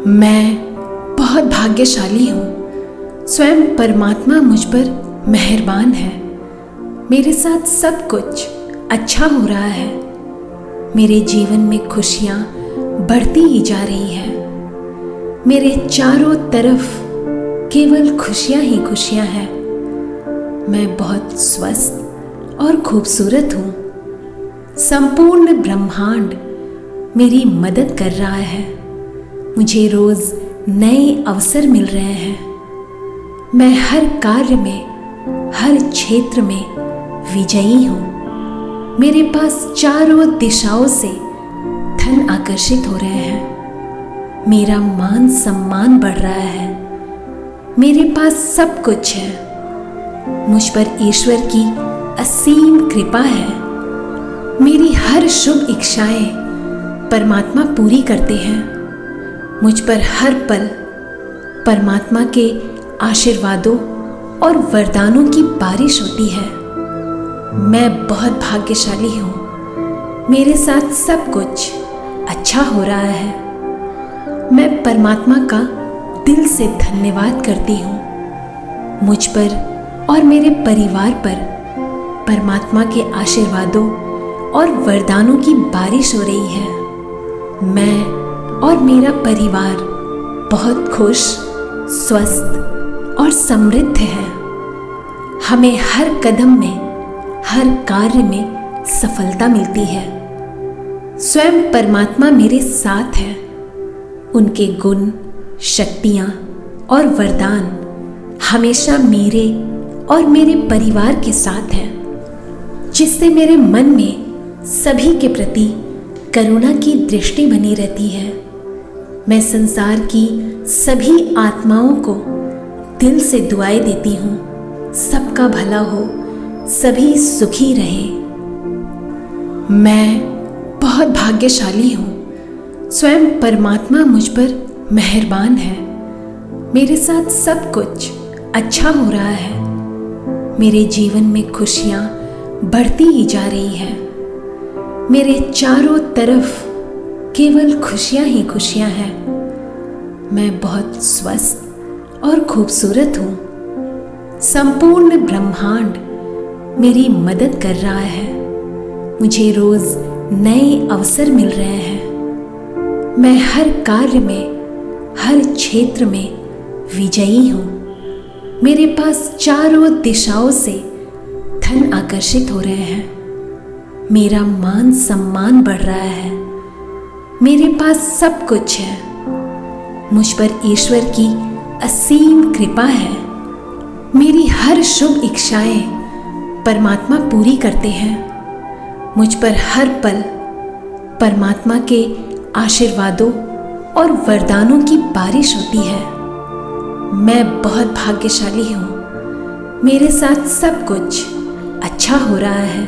मैं बहुत भाग्यशाली हूँ। स्वयं परमात्मा मुझ पर मेहरबान है। मेरे साथ सब कुछ अच्छा हो रहा है। मेरे जीवन में खुशियाँ बढ़ती ही जा रही हैं। मेरे चारों तरफ केवल खुशियाँ ही खुशियाँ हैं। मैं बहुत स्वस्थ और खूबसूरत हूँ। संपूर्ण ब्रह्मांड मेरी मदद कर रहा है। मुझे रोज नए अवसर मिल रहे हैं। मैं हर कार्य में, हर क्षेत्र में विजयी हूँ। मेरे पास चारों दिशाओं से धन आकर्षित हो रहे हैं। मेरा मान सम्मान बढ़ रहा है। मेरे पास सब कुछ है। मुझ पर ईश्वर की असीम कृपा है। मेरी हर शुभ इच्छाएं परमात्मा पूरी करते हैं। मुझ पर हर पल परमात्मा के आशीर्वादों और वरदानों की बारिश होती है। मैं बहुत भाग्यशाली हूँ। मेरे साथ सब कुछ अच्छा हो रहा है। मैं परमात्मा का दिल से धन्यवाद करती हूँ। मुझ पर और मेरे परिवार पर परमात्मा के आशीर्वादों और वरदानों की बारिश हो रही है। मैं और मेरा परिवार बहुत खुश, स्वस्थ और समृद्ध है। हमें हर कदम में, हर कार्य में सफलता मिलती है। स्वयं परमात्मा मेरे साथ है। उनके गुण, शक्तियाँ और वरदान हमेशा मेरे और मेरे परिवार के साथ हैं, जिससे मेरे मन में सभी के प्रति करुणा की दृष्टि बनी रहती है। मैं संसार की सभी आत्माओं को दिल से दुआएं देती हूँ। सबका भला हो, सभी सुखी रहे। मैं बहुत भाग्यशाली हूँ। स्वयं परमात्मा मुझ पर मेहरबान है। मेरे साथ सब कुछ अच्छा हो रहा है। मेरे जीवन में खुशियाँ बढ़ती ही जा रही हैं। मेरे चारों तरफ केवल खुशियाँ ही खुशियाँ हैं। मैं बहुत स्वस्थ और खूबसूरत हूँ। संपूर्ण ब्रह्मांड मेरी मदद कर रहा है। मुझे रोज नए अवसर मिल रहे हैं। मैं हर कार्य में, हर क्षेत्र में विजयी हूँ। मेरे पास चारों दिशाओं से धन आकर्षित हो रहे हैं। मेरा मान सम्मान बढ़ रहा है। मेरे पास सब कुछ है। मुझ पर ईश्वर की असीम कृपा है। मेरी हर शुभ इच्छाएं परमात्मा पूरी करते हैं। मुझ पर हर पल परमात्मा के आशीर्वादों और वरदानों की बारिश होती है। मैं बहुत भाग्यशाली हूँ। मेरे साथ सब कुछ अच्छा हो रहा है।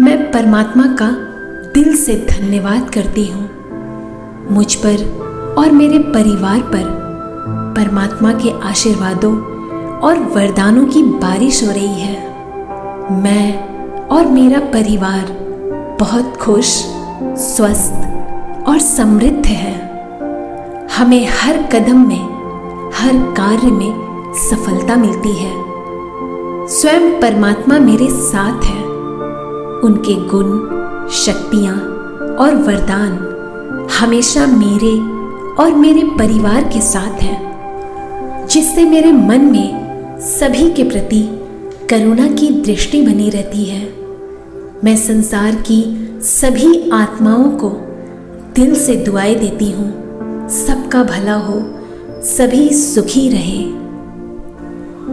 मैं परमात्मा का दिल से धन्यवाद करती हूँ। मुझ पर और मेरे परिवार पर परमात्मा के आशीर्वादों और वरदानों की बारिश हो रही है। मैं और मेरा परिवार बहुत खुश, स्वस्थ और समृद्ध है। हमें हर कदम में, हर कार्य में सफलता मिलती है। स्वयं परमात्मा मेरे साथ है। उनके गुण, शक्तियाँ और वरदान हमेशा मेरे और मेरे परिवार के साथ हैं, जिससे मेरे मन में सभी के प्रति करुणा की दृष्टि बनी रहती है। मैं संसार की सभी आत्माओं को दिल से दुआएं देती हूँ। सबका भला हो, सभी सुखी रहे।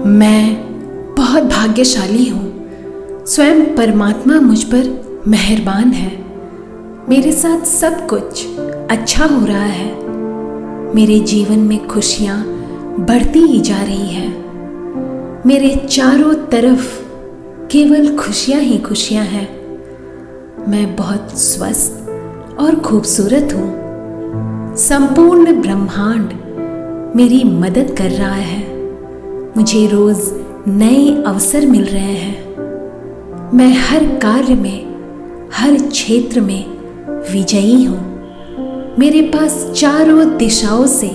मैं बहुत भाग्यशाली हूँ। स्वयं परमात्मा मुझ पर मेहरबान है। मेरे साथ सब कुछ अच्छा हो रहा है। मेरे जीवन में खुशियाँ बढ़ती ही जा रही हैं। मेरे चारों तरफ केवल खुशियाँ ही खुशियाँ हैं। मैं बहुत स्वस्थ और खूबसूरत हूँ। संपूर्ण ब्रह्मांड मेरी मदद कर रहा है। मुझे रोज नए अवसर मिल रहे हैं। मैं हर कार्य में, हर क्षेत्र में विजयी हूँ। मेरे पास चारों दिशाओं से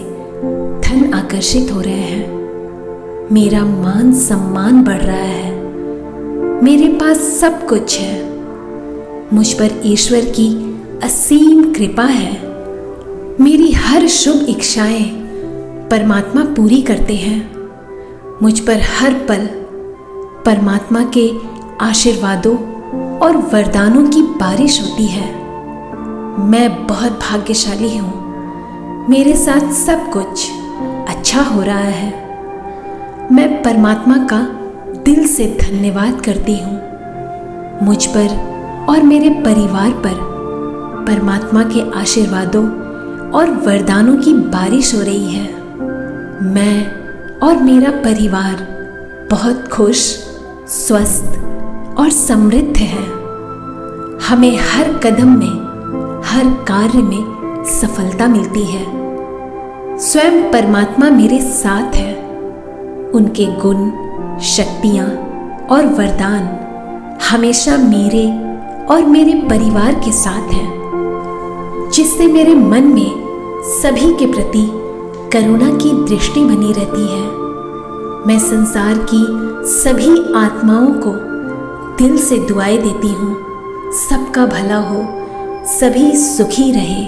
धन आकर्षित हो रहे हैं। मेरा मान सम्मान बढ़ रहा है। मेरे पास सब कुछ है। मुझ पर ईश्वर की असीम कृपा है। मेरी हर शुभ इच्छाएं परमात्मा पूरी करते हैं। मुझ पर हर पल परमात्मा के आशीर्वादों और वरदानों की बारिश होती है। मैं बहुत भाग्यशाली हूँ। मेरे साथ सब कुछ अच्छा हो रहा है। मैं परमात्मा का दिल से धन्यवाद करती हूँ। मुझ पर और मेरे परिवार पर परमात्मा के आशीर्वादों और वरदानों की बारिश हो रही है। मैं और मेरा परिवार बहुत खुश, स्वस्थ और समृद्ध है। हमें हर कदम में, हर कार्य में सफलता मिलती है। स्वयं परमात्मा मेरे साथ है। उनके गुण, शक्तियाँ और वरदान हमेशा मेरे और मेरे परिवार के साथ हैं, जिससे मेरे मन में सभी के प्रति करुणा की दृष्टि बनी रहती है। मैं संसार की सभी आत्माओं को दिल से दुआएं देती हूँ। सबका भला हो, सभी सुखी रहे।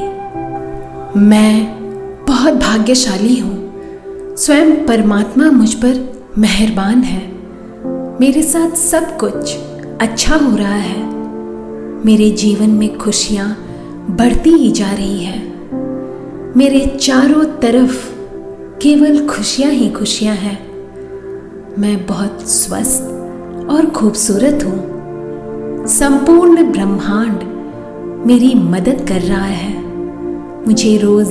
मैं बहुत भाग्यशाली हूँ। स्वयं परमात्मा मुझ पर मेहरबान है। मेरे साथ सब कुछ अच्छा हो रहा है। मेरे जीवन में खुशियाँ बढ़ती ही जा रही है। मेरे चारों तरफ केवल खुशियाँ ही खुशियाँ हैं। मैं बहुत स्वस्थ और खूबसूरत हूँ। संपूर्ण ब्रह्मांड मेरी मदद कर रहा है। मुझे रोज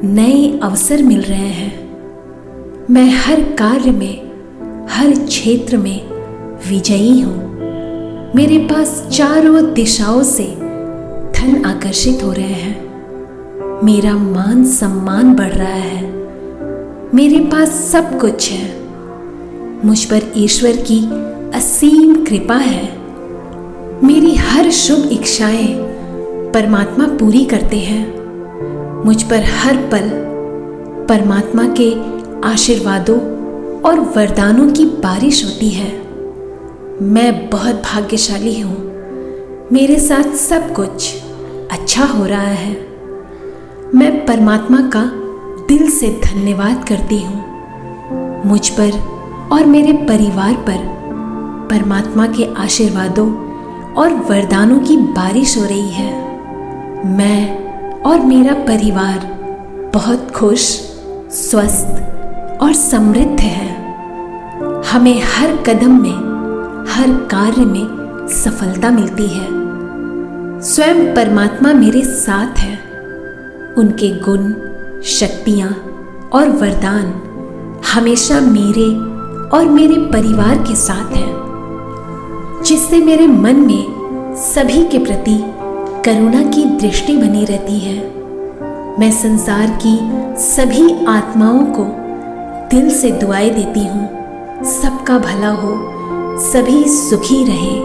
नए अवसर मिल रहे हैं। मैं हर कार्य में, हर क्षेत्र में विजयी हूँ। मेरे पास चारों दिशाओं से धन आकर्षित हो रहे हैं। मेरा मान सम्मान बढ़ रहा है। मेरे पास सब कुछ है। मुझ पर ईश्वर की असीम कृपा है। मेरी हर शुभ इच्छाएं परमात्मा पूरी करते हैं। मुझ पर हर पल परमात्मा के आशीर्वादों और वरदानों की बारिश होती है। मैं बहुत भाग्यशाली हूँ। मेरे साथ सब कुछ अच्छा हो रहा है। मैं परमात्मा का दिल से धन्यवाद करती हूँ। मुझ पर और मेरे परिवार पर परमात्मा के आशीर्वादों और वरदानों की बारिश हो रही है। मैं और मेरा परिवार बहुत खुश, स्वस्थ और समृद्ध है। हमें हर कदम में, हर कार्य में सफलता मिलती है। स्वयं परमात्मा मेरे साथ है। उनके गुण, शक्तियाँ और वरदान हमेशा मेरे और मेरे परिवार के साथ हैं, जिससे मेरे मन में सभी के प्रति करुणा की दृष्टि बनी रहती है। मैं संसार की सभी आत्माओं को दिल से दुआएं देती हूँ। सबका भला हो, सभी सुखी रहे।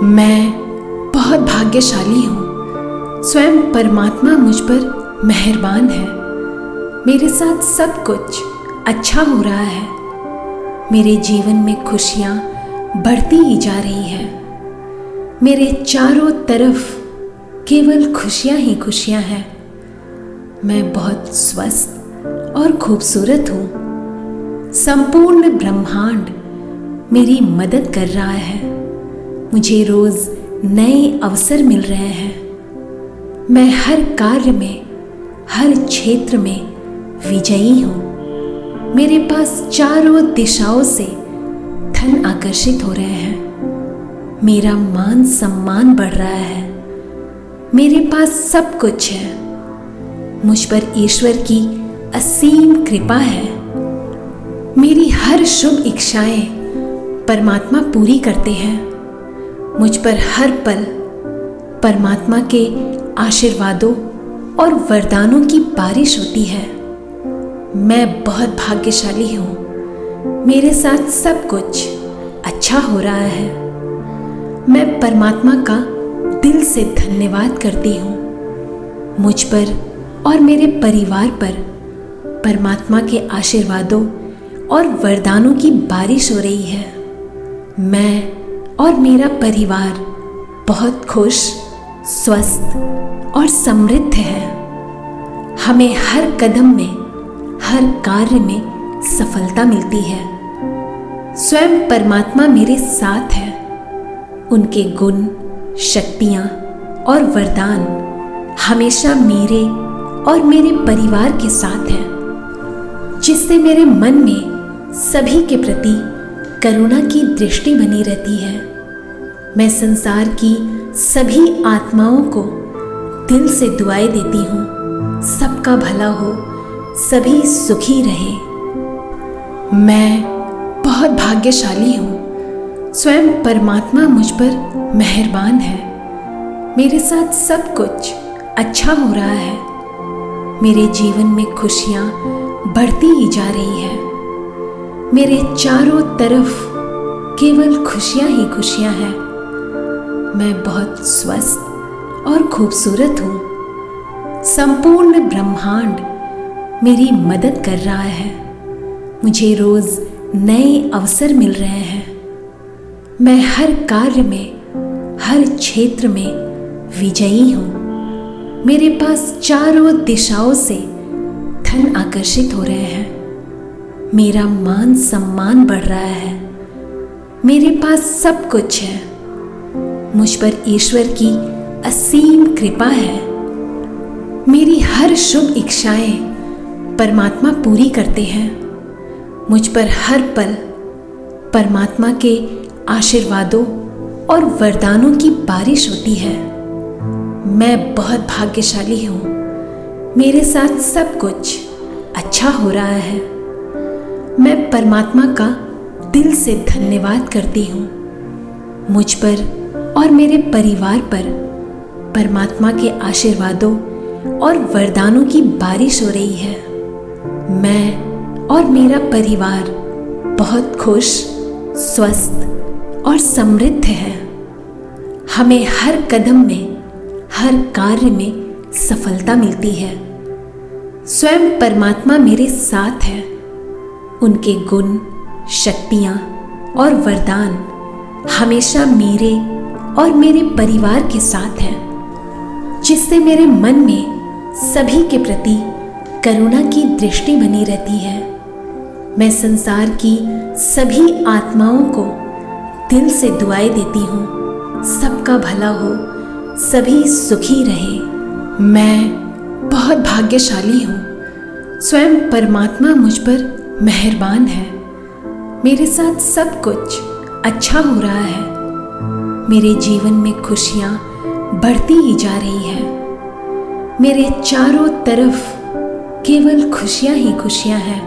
मैं बहुत भाग्यशाली हूँ। स्वयं परमात्मा मुझ पर मेहरबान है। मेरे साथ सब कुछ अच्छा हो रहा है। मेरे जीवन में खुशियाँ बढ़ती ही जा रही है। मेरे चारों तरफ केवल खुशियाँ ही खुशियाँ हैं। मैं बहुत स्वस्थ और खूबसूरत हूँ। संपूर्ण ब्रह्मांड मेरी मदद कर रहा है। मुझे रोज नए अवसर मिल रहे हैं। मैं हर कार्य में, हर क्षेत्र में विजयी हूँ। मेरे पास चारों दिशाओं से धन आकर्षित हो रहे हैं। मेरा मान सम्मान बढ़ रहा है। मेरे पास सब कुछ है। मुझ पर ईश्वर की असीम कृपा है। मेरी हर शुभ इच्छाएं परमात्मा पूरी करते हैं। मुझ पर हर पल परमात्मा के आशीर्वादों और वरदानों की बारिश होती है। मैं बहुत भाग्यशाली हूँ। मेरे साथ सब कुछ अच्छा हो रहा है। मैं परमात्मा का दिल से धन्यवाद करती हूँ। मुझ पर और मेरे परिवार पर परमात्मा के आशीर्वादों और वरदानों की बारिश हो रही है। मैं और मेरा परिवार बहुत खुश, स्वस्थ और समृद्ध है। हमें हर कदम में, हर कार्य में सफलता मिलती है। स्वयं परमात्मा मेरे साथ है। उनके गुण, शक्तियाँ और वरदान हमेशा मेरे और मेरे परिवार के साथ हैं, जिससे मेरे मन में सभी के प्रति करुणा की दृष्टि बनी रहती है। मैं संसार की सभी आत्माओं को दिल से दुआएं देती हूँ, सबका भला हो, सभी सुखी रहे। मैं बहुत भाग्यशाली हूँ। स्वयं परमात्मा मुझ पर मेहरबान है। मेरे साथ सब कुछ अच्छा हो रहा है। मेरे जीवन में खुशियाँ बढ़ती ही जा रही है। मेरे चारों तरफ केवल खुशियाँ ही खुशियाँ हैं। मैं बहुत स्वस्थ और खूबसूरत हूँ। संपूर्ण ब्रह्मांड मेरी मदद कर रहा है। मुझे रोज नए अवसर मिल रहे हैं। मैं हर कार्य में, हर क्षेत्र में विजयी हूँ। मेरे पास चारों दिशाओं से धन आकर्षित हो रहे हैं। मेरा मान सम्मान बढ़ रहा है। मेरे पास सब कुछ है। मुझ पर ईश्वर की असीम कृपा है। मेरी हर शुभ इच्छाएं परमात्मा पूरी करते हैं। मुझ पर हर पल परमात्मा के आशीर्वादों और वरदानों की बारिश होती है। मैं बहुत भाग्यशाली हूँ। मेरे साथ सब कुछ अच्छा हो रहा है। मैं परमात्मा का दिल से धन्यवाद करती हूँ। मुझ पर और मेरे परिवार पर परमात्मा के आशीर्वादों और वरदानों की बारिश हो रही है। मैं और मेरा परिवार बहुत खुश, स्वस्थ और समृद्ध है। हमें हर कदम में, हर कार्य में सफलता मिलती है। स्वयं परमात्मा मेरे साथ है। उनके गुण, शक्तियाँ और वरदान हमेशा मेरे और मेरे परिवार के साथ हैं, जिससे मेरे मन में सभी के प्रति करुणा की दृष्टि बनी रहती है। मैं संसार की सभी आत्माओं को दिल से दुआएं देती हूँ, सबका भला हो, सभी सुखी रहे। मैं बहुत भाग्यशाली हूँ। स्वयं परमात्मा मुझ पर मेहरबान है। मेरे साथ सब कुछ अच्छा हो रहा है। मेरे जीवन में खुशियाँ बढ़ती ही जा रही है। मेरे चारों तरफ केवल खुशियाँ ही खुशियाँ हैं।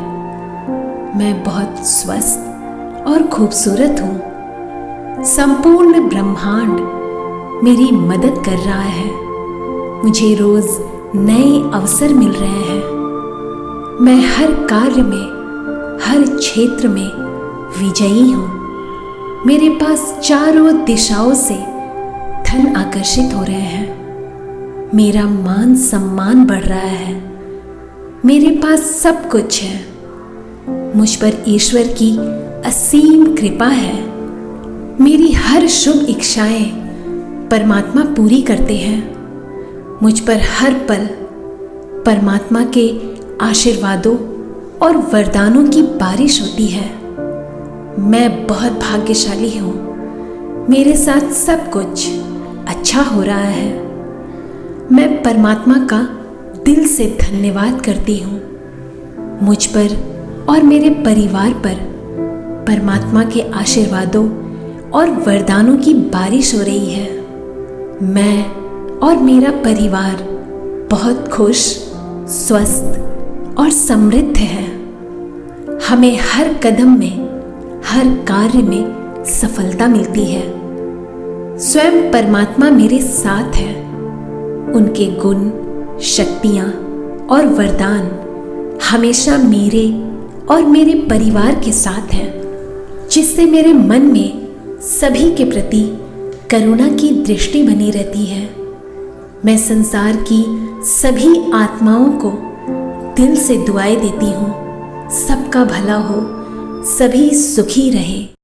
मैं बहुत स्वस्थ और खूबसूरत हूँ। संपूर्ण ब्रह्मांड मेरी मदद कर रहा है। मुझे रोज नए अवसर मिल रहे हैं। मैं हर कार्य में, हर क्षेत्र में विजयी हूँ। मेरे पास चारों दिशाओं से धन आकर्षित हो रहे हैं। मेरा मान सम्मान बढ़ रहा है। मेरे पास सब कुछ है। मुझ पर ईश्वर की असीम कृपा है। मेरी हर शुभ इच्छाएं परमात्मा पूरी करते हैं। मुझ पर हर पल परमात्मा के आशीर्वादों और वरदानों की बारिश होती है। मैं बहुत भाग्यशाली हूँ। मेरे साथ सब कुछ अच्छा हो रहा है। मैं परमात्मा का दिल से धन्यवाद करती हूँ। मुझ पर और मेरे परिवार पर परमात्मा के आशीर्वादों और वरदानों की बारिश हो रही है। मैं और मेरा परिवार बहुत खुश, स्वस्थ और समृद्ध है। हमें हर कदम में, हर कार्य में सफलता मिलती है। स्वयं परमात्मा मेरे साथ है। उनके गुण, शक्तियाँ और वरदान हमेशा मेरे और मेरे परिवार के साथ हैं, जिससे मेरे मन में सभी के प्रति करुणा की दृष्टि बनी रहती है। मैं संसार की सभी आत्माओं को दिल से दुआएं देती हूँ। सबका भला हो, सभी सुखी रहे।